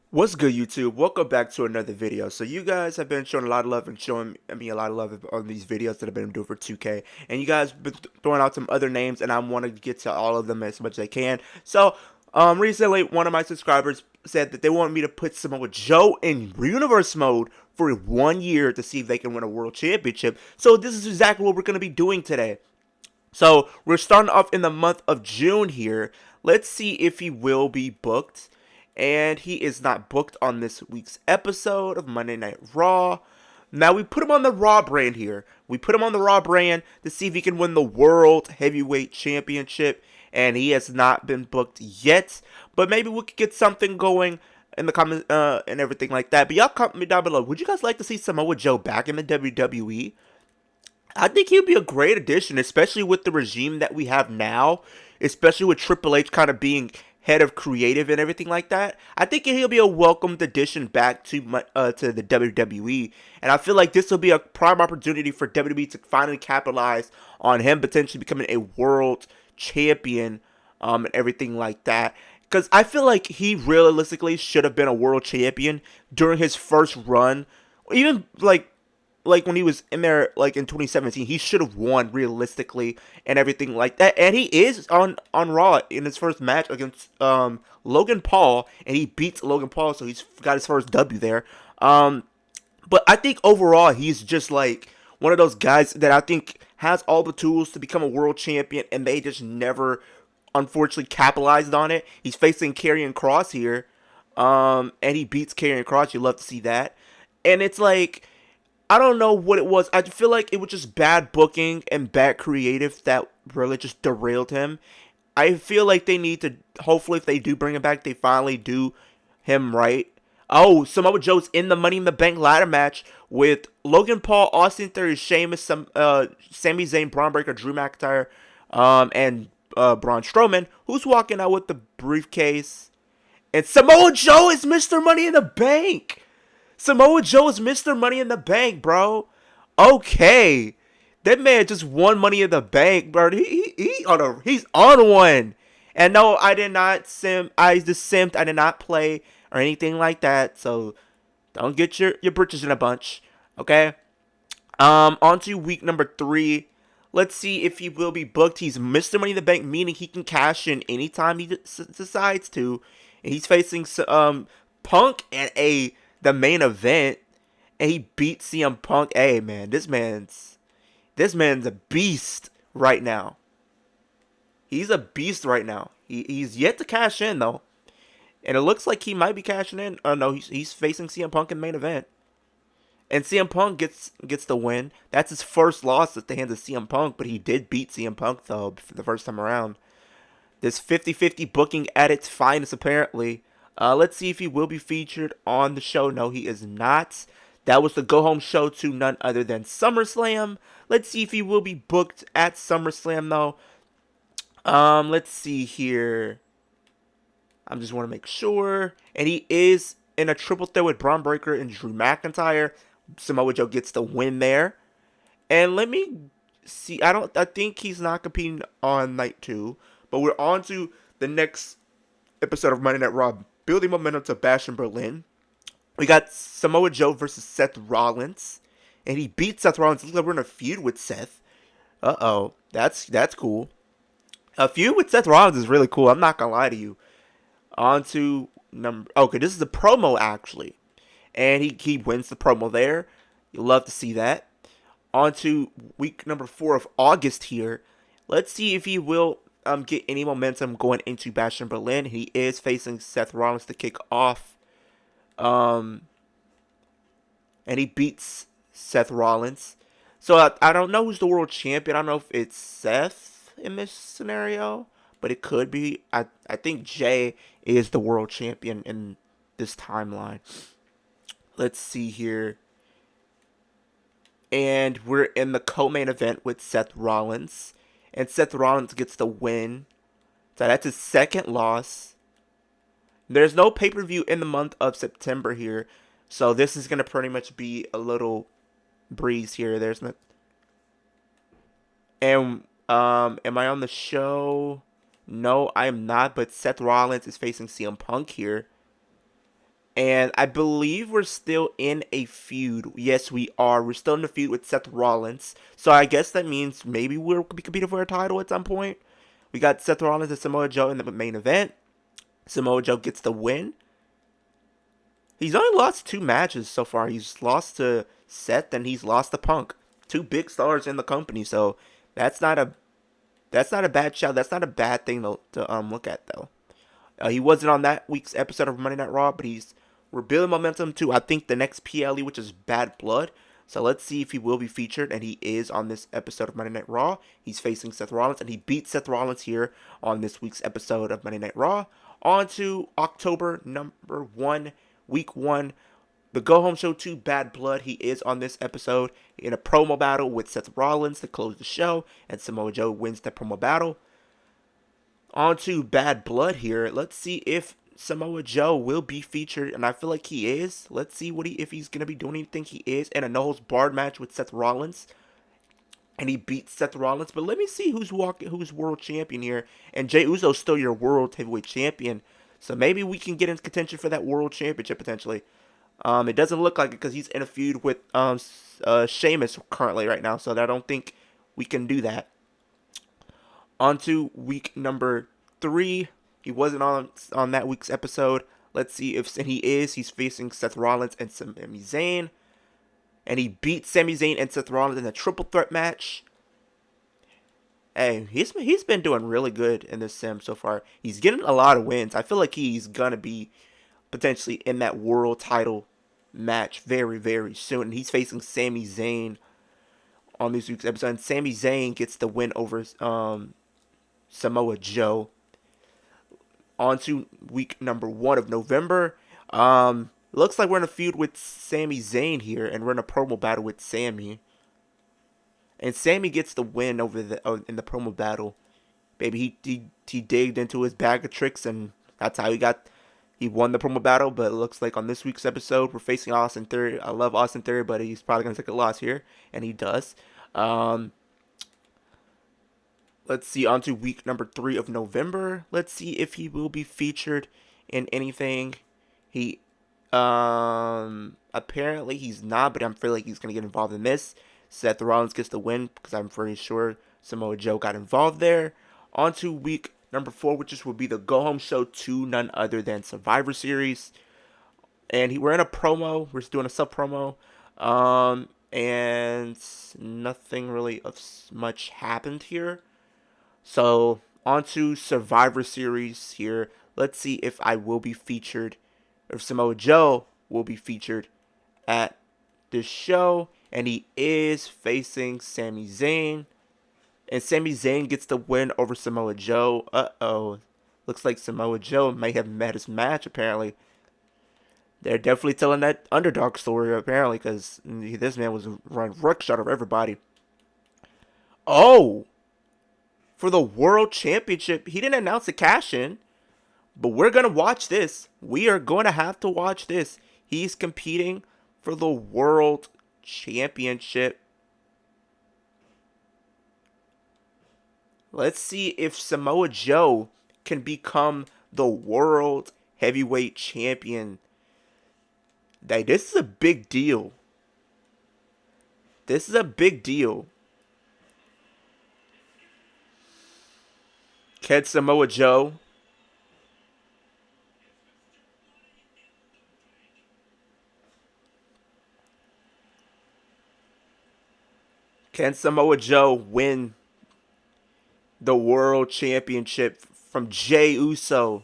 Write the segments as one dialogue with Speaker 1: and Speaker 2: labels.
Speaker 1: What's good, YouTube? Welcome back to another video. So you guys have been showing a lot of love and showing me a lot of love on these videos that I've been doing for 2K. And you guys been throwing out some other names, and I want to get to all of them as much as I can. So, recently, one of my subscribers said that they want me to put Samoa Joe in Universe mode for 1 year to see if they can win a World Championship. So this is exactly what we're going to be doing today. So we're starting off in the month of June here. Let's see if he will be booked. And he is not booked on this week's episode of Monday Night Raw. Now we put him on the Raw brand here. We put him on the Raw brand to see if he can win the World Heavyweight Championship. And he has not been booked yet. But maybe we could get something going in the comments and everything like that. But y'all comment down below. Would you guys like to see Samoa Joe back in the WWE? I think he'd be a great addition, especially with the regime that we have now, especially with Triple H kind of being head of creative and everything like that. I think he'll be a welcomed addition back to the WWE, and I feel like this will be a prime opportunity for WWE to finally capitalize on him potentially becoming a world champion, and everything like that. Because I feel like he realistically should have been a world champion during his first run, even like when he was in there like in 2017, he should have won realistically and everything like that. And he is on Raw in his first match against Logan Paul, and he beats Logan Paul, so he's got his first W there. But I think overall he's just like one of those guys that I think has all the tools to become a world champion, and they just never unfortunately capitalized on it. He's facing Karrion Kross here, and he beats Karrion Kross. You love to see that, and it's like I don't know what it was. I feel like it was just bad booking and bad creative that really just derailed him. I feel like they need to, hopefully if they do bring him back, they finally do him right. Oh, Samoa Joe's in the Money in the Bank ladder match with Logan Paul, Austin Theory, Sheamus, Sami Zayn, Braun Breaker, Drew McIntyre, and Braun Strowman, who's walking out with the briefcase. And Samoa Joe is Mr. Money in the Bank. Samoa Joe is Mr. Money in the Bank, bro. Okay. That man just won Money in the Bank, bro. He's on one. And no, I did not sim. I just simped. I did not play or anything like that. So don't get your britches in a bunch. Okay. On to week number 3. Let's see if he will be booked. He's Mr. Money in the Bank, meaning he can cash in anytime he decides to. And he's facing Punk and the main event, and he beat CM Punk. Hey man, this man's a beast right now. He's a beast right now. He's yet to cash in though, and it looks like he might be cashing in. Oh no, he's facing CM Punk in the main event. And CM Punk gets the win. That's his first loss at the hands of CM Punk, but he did beat CM Punk, though, for the first time around. This 50-50 booking at its finest, apparently. Let's see if he will be featured on the show. No, he is not. That was the go-home show to none other than SummerSlam. Let's see if he will be booked at SummerSlam, though. Let's see here. I just want to make sure. And he is in a triple threat with Braun Breaker and Drew McIntyre. Samoa Joe gets the win there. And let me see. I think he's not competing on night 2. But we're on to the next episode of Monday Night Raw, building momentum to Bash in Berlin. We got Samoa Joe versus Seth Rollins. And he beat Seth Rollins. Looks like we're in a feud with Seth. Uh-oh. That's cool. A feud with Seth Rollins is really cool. I'm not going to lie to you. On to number... Okay, this is a promo, actually. And he wins the promo there. You'll love to see that. On to week number 4 of August here. Let's see if he will get any momentum going into Bash in Berlin. He is facing Seth Rollins to kick off. And he beats Seth Rollins. So I don't know who's the world champion. I don't know if it's Seth in this scenario, but it could be. I think Jay is the world champion in this timeline. Let's see here. And we're in the co-main event with Seth Rollins. And Seth Rollins gets the win. So that's his second loss. There's no pay-per-view in the month of September here. So this is going to pretty much be a little breeze here. There's no... And am I on the show? No, I am not. But Seth Rollins is facing CM Punk here. And I believe we're still in a feud. Yes, we are. We're still in a feud with Seth Rollins. So I guess that means maybe we'll be competing for a title at some point. We got Seth Rollins and Samoa Joe in the main event. Samoa Joe gets the win. He's only lost 2 matches so far. He's lost to Seth and he's lost to Punk. 2 big stars in the company. So that's not a bad shout. That's not a bad thing to look at though. He wasn't on that week's episode of Monday Night Raw, but we're building momentum to I think the next PLE, which is Bad Blood. So let's see if he will be featured, and he is on this episode of Monday Night Raw. He's facing Seth Rollins, and he beat Seth Rollins here on this week's episode of Monday Night Raw. On to October #1, week 1, the Go Home Show 2, Bad Blood. He is on this episode in a promo battle with Seth Rollins to close the show, and Samoa Joe wins the promo battle. On to Bad Blood here. Let's see if Samoa Joe will be featured, and I feel like he is. Let's see if he's gonna be doing anything. He is in a no holds barred match with Seth Rollins, and he beats Seth Rollins. But let me see who's world champion here. And Jey Uso's still your world heavyweight champion, so maybe we can get in contention for that world championship potentially. It doesn't look like it because he's in a feud with Sheamus currently right now, so I don't think we can do that. On to week #3. He wasn't on that week's episode. Let's see if he's facing Seth Rollins and Sami Zayn. And he beat Sami Zayn and Seth Rollins in a triple threat match. Hey, he's been doing really good in this sim so far. He's getting a lot of wins. I feel like he's gonna be potentially in that world title match very, very soon. And he's facing Sami Zayn on this week's episode. And Sami Zayn gets the win over Samoa Joe. On to week #1 of November. Looks like we're in a feud with Sami Zayn here, and we're in a promo battle with Sami. And Sami gets the win over in the promo battle. Baby, he digged into his bag of tricks, and that's how he won the promo battle. But it looks like on this week's episode, we're facing Austin Theory. I love Austin Theory, but he's probably gonna take a loss here, and he does. Let's see, on to week #3 of November. Let's see if he will be featured in anything. He apparently he's not, but I'm feeling like he's gonna get involved in this. Seth Rollins gets the win because I'm pretty sure Samoa Joe got involved there. On to week #4, which will be the Go Home Show 2, none other than Survivor Series. And we're in a promo. We're doing a sub promo. And nothing really of much happened here. So, on to Survivor Series here. Let's see if I will be featured, if Samoa Joe will be featured at this show. And he is facing Sami Zayn. And Sami Zayn gets the win over Samoa Joe. Uh-oh. Looks like Samoa Joe may have met his match, apparently. They're definitely telling that underdog story, apparently, because this man was running ruckshot over everybody. Oh! For the World Championship. He didn't announce the cash-in, but we're going to watch this. We are going to have to watch this. He's competing for the World Championship. Let's see if Samoa Joe can become the World Heavyweight Champion. This is a big deal. This is a big deal. Can Samoa Joe win the World Championship from Jey Uso?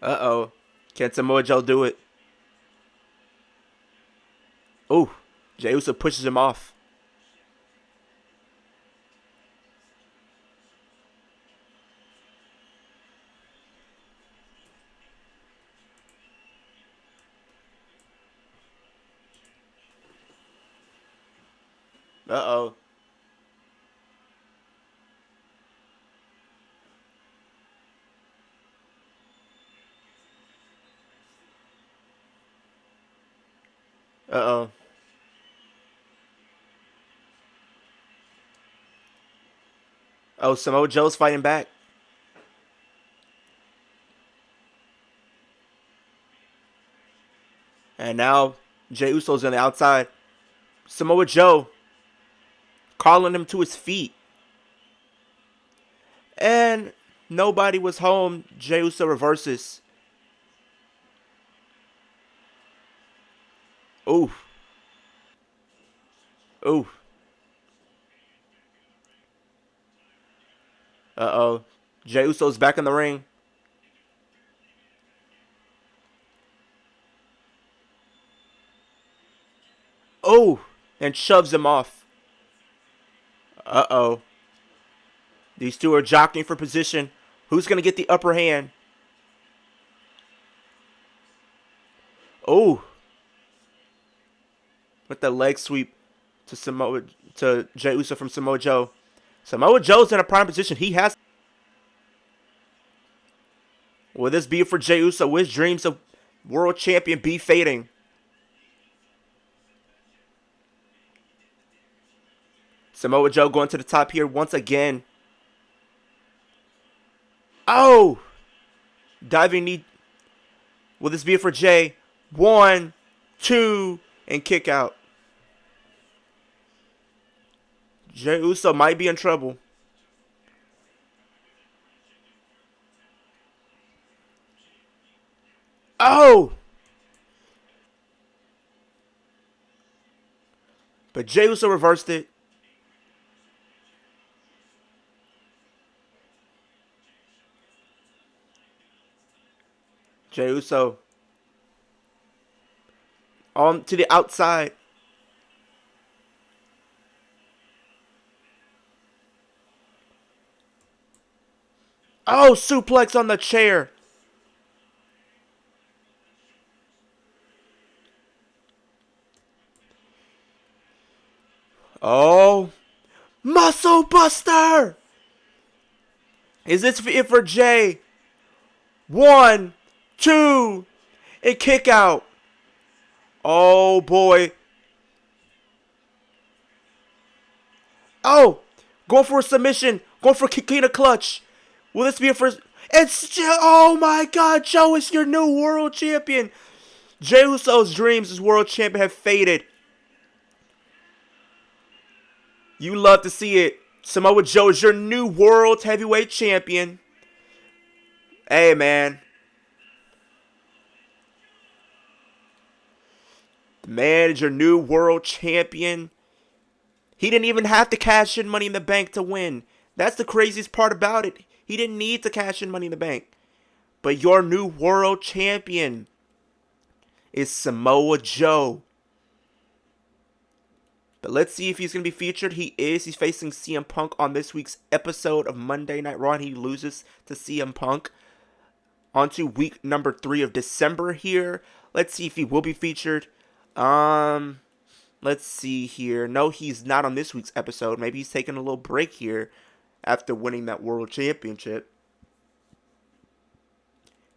Speaker 1: Uh-oh. Can Samoa Joe do it? Oh, Jey Uso pushes him off. Uh-oh. Uh-oh. Oh, Samoa Joe's fighting back. And now Jey Uso's on the outside. Samoa Joe calling him to his feet. And nobody was home. Jey Uso reverses. Ooh. Ooh. Uh-oh. Jey Uso's back in the ring. Oh. And shoves him off. Uh-oh. These two are jockeying for position. Who's going to get the upper hand? Oh. With the leg sweep to Jey Uso from Samoa Joe. Samoa Joe's in a prime position. He has. Will this be for Jey Uso? Will his dreams of world champion be fading? Samoa Joe going to the top here once again. Oh! Diving knee. Will this be for Jey? 1, 2, and kick out. Jey Uso might be in trouble. Oh! But Jey Uso reversed it. Jey Uso on to the outside. Oh, suplex on the chair. Oh, muscle buster. Is this it for Jey? 1, 2, and kick out. Oh boy. Oh, going for a submission. Going for a Kikina clutch. Will this be a first? It's oh my God, Joe is your new world champion. Jey Uso's dreams as world champion have faded. You love to see it. Samoa Joe is your new world heavyweight champion. Hey, man. The man is your new world champion. He didn't even have to cash in Money in the Bank to win. That's the craziest part about it. He didn't need to cash in Money in the Bank. But your new world champion is Samoa Joe. But let's see if he's going to be featured. He is. He's facing CM Punk on this week's episode of Monday Night Raw. And he loses to CM Punk. On to week number 3 of December here. Let's see if he will be featured. Let's see here. No, he's not on this week's episode. Maybe he's taking a little break here after winning that World Championship.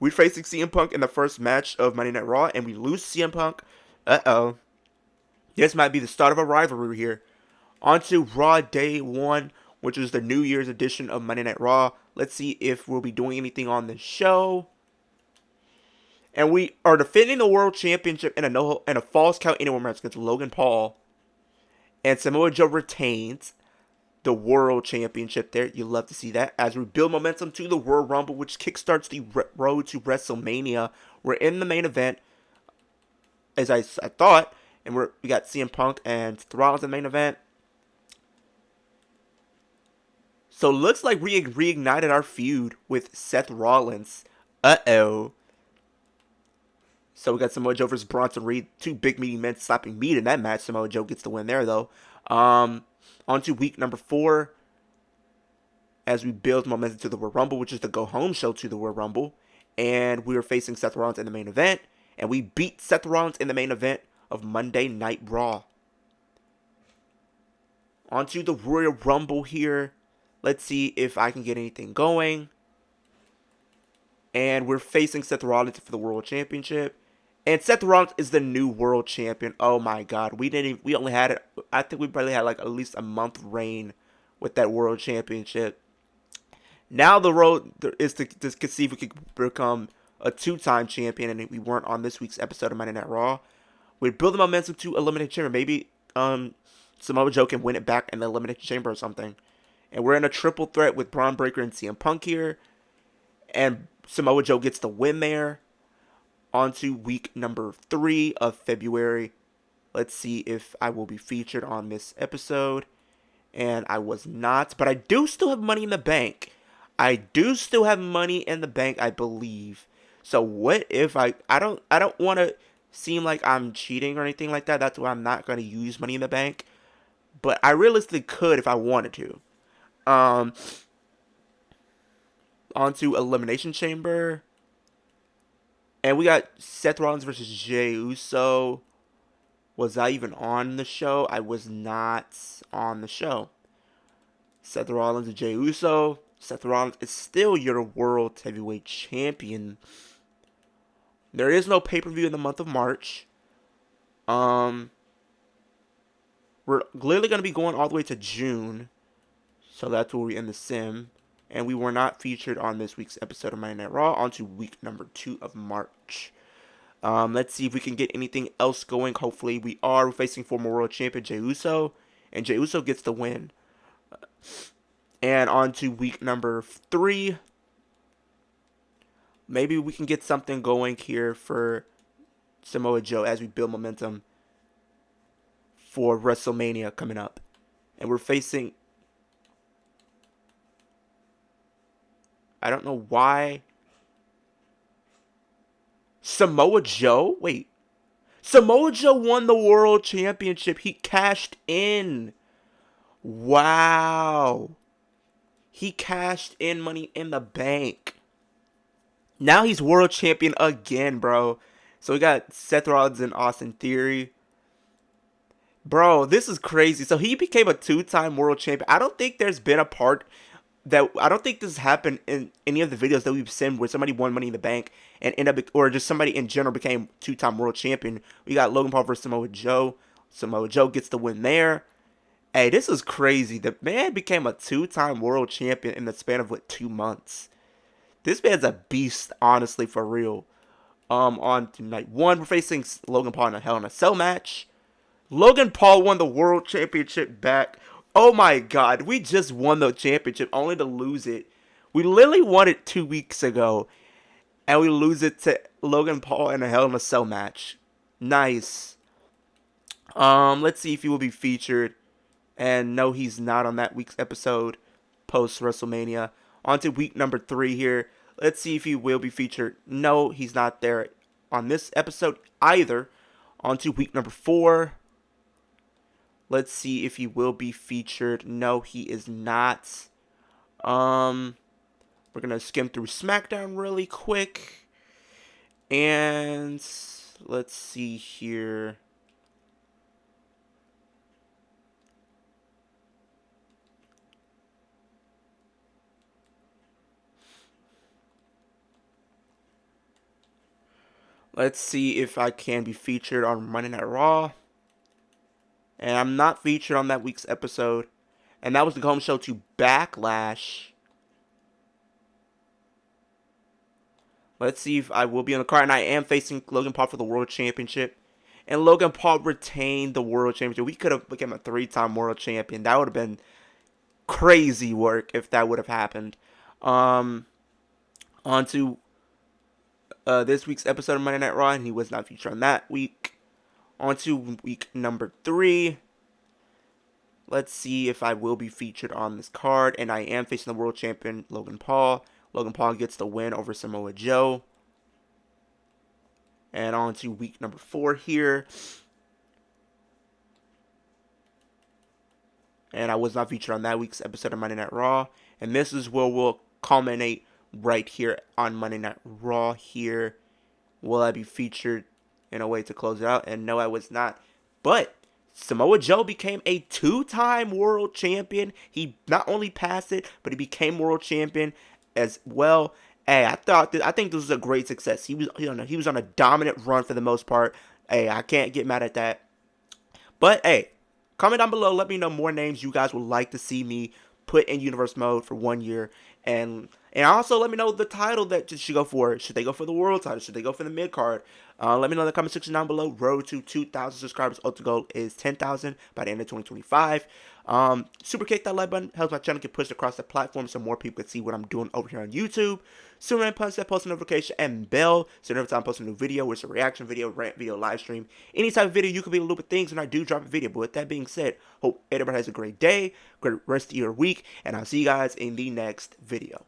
Speaker 1: We're facing CM Punk in the first match of Monday Night Raw, and we lose CM Punk. Uh-oh. This might be the start of a rivalry here. On to Raw Day 1, which is the New Year's edition of Monday Night Raw. Let's see if we'll be doing anything on the show. And we are defending the World Championship in a Falls Count Anywhere match against Logan Paul. And Samoa Joe retains the World Championship there. You love to see that. As we build momentum to the Royal Rumble, which kickstarts the road to WrestleMania. We're in the main event, as I thought. And we got CM Punk and Seth Rollins in the main event. So it looks like we reignited our feud with Seth Rollins. Uh-oh. So we got Samoa Joe versus Bronson Reed. 2 big meaty men slapping meat in that match. Samoa Joe gets the win there, though. On to week number 4. As we build momentum to the Royal Rumble, which is the go-home show to the Royal Rumble. And we are facing Seth Rollins in the main event. And we beat Seth Rollins in the main event of Monday Night Raw. On to the Royal Rumble here. Let's see if I can get anything going. And we're facing Seth Rollins for the World Championship. And Seth Rollins is the new world champion. Oh my God, we only had it. I think we probably had like at least a month reign with that world championship. Now the road is to see if we could become a two-time champion, and we weren't on this week's episode of Monday Night Raw. We'd build the momentum to Elimination Chamber. Maybe Samoa Joe can win it back in the Elimination Chamber or something. And we're in a triple threat with Braun Breaker and CM Punk here. And Samoa Joe gets the win there. On to week number 3 of February. Let's see if I will be featured on this episode. And I was not, but I do still have money in the bank. I do still have money in the bank, I believe. So what if I don't want to seem like I'm cheating or anything like that. That's why I'm not going to use money in the bank. But I realistically could if I wanted to. Onto Elimination Chamber. And we got Seth Rollins versus Jey Uso. Was I even on the show? I was not on the show. Seth Rollins and Jey Uso. Seth Rollins is still your World Heavyweight Champion. There is no pay-per-view in the month of March. We're literally going to be going all the way to June. So that's where we end the sim. And we were not featured on this week's episode of Monday Night Raw. On to week number 2 of March. Let's see if we can get anything else going. Hopefully we are. We're facing former world champion Jey Uso. And Jey Uso gets the win. And on to week number 3. Maybe we can get something going here for Samoa Joe as we build momentum for WrestleMania coming up. And we're facing... I don't know why. Samoa Joe? Wait. Samoa Joe won the World Championship. He cashed in. Wow. He cashed in Money in the Bank. Now he's World Champion again, bro. So we got Seth Rollins and Austin Theory. Bro, this is crazy. So he became a 2-time World Champion. I don't think there's been a part... I don't think this happened in any of the videos that we've seen where somebody won Money in the Bank and ended up, or just somebody in general became 2-time world champion. We got Logan Paul versus Samoa Joe. Samoa Joe gets the win there. Hey, this is crazy. The man became a 2-time world champion in the span of like 2 months. This man's a beast, honestly, for real. On to night 1, we're facing Logan Paul in a Hell in a Cell match. Logan Paul won the world championship back. Oh my God, we just won the championship only to lose it. We literally won it 2 weeks ago, and we lose it to Logan Paul in a Hell in a Cell match. Nice. Let's see if he will be featured. And no, he's not on that week's episode post WrestleMania. On to week number 3 here. Let's see if he will be featured. No, he's not there on this episode either. On to week number 4. Let's see if he will be featured. No, he is not. We're going to skim through SmackDown really quick. And let's see here. Let's see if I can be featured on Monday Night Raw. And I'm not featured on that week's episode. And that was the home show to Backlash. Let's see if I will be on the card. And I am facing Logan Paul for the World Championship. And Logan Paul retained the World Championship. We could have become a 3-time World Champion. That would have been crazy work if that would have happened. On to this week's episode of Monday Night Raw. And he was not featured on that week. On to week number 3. Let's see if I will be featured on this card. And I am facing the world champion, Logan Paul. Logan Paul gets the win over Samoa Joe. And on to week number 4 here. And I was not featured on that week's episode of Monday Night Raw. And this is where we'll culminate right here on Monday Night Raw here. Will I be featured in a way to close it out? And no, I was not. But Samoa Joe became a 2-time world champion. He not only passed it, but he became world champion as well. Hey, I think this was a great success. He was on a dominant run for the most part. Hey, I can't get mad at that. But hey, comment down below. Let me know more names you guys would like to see me put in universe mode for 1 year, and also let me know the title that you should go for. Should they go for the world title? Should they go for the mid card? Let me know in the comment section down below. Road to 2,000 subscribers. Ultimate goal is 10,000 by the end of 2025. Super kick that like button. Helps my channel get pushed across the platform so more people can see what I'm doing over here on YouTube. Superman punch that post notification and bell so every time I post a new video, which is a reaction video, rant video, live stream, any type of video, you can be a little bit things when I do drop a video. But with that being said, hope everybody has a great day, great rest of your week, and I'll see you guys in the next video.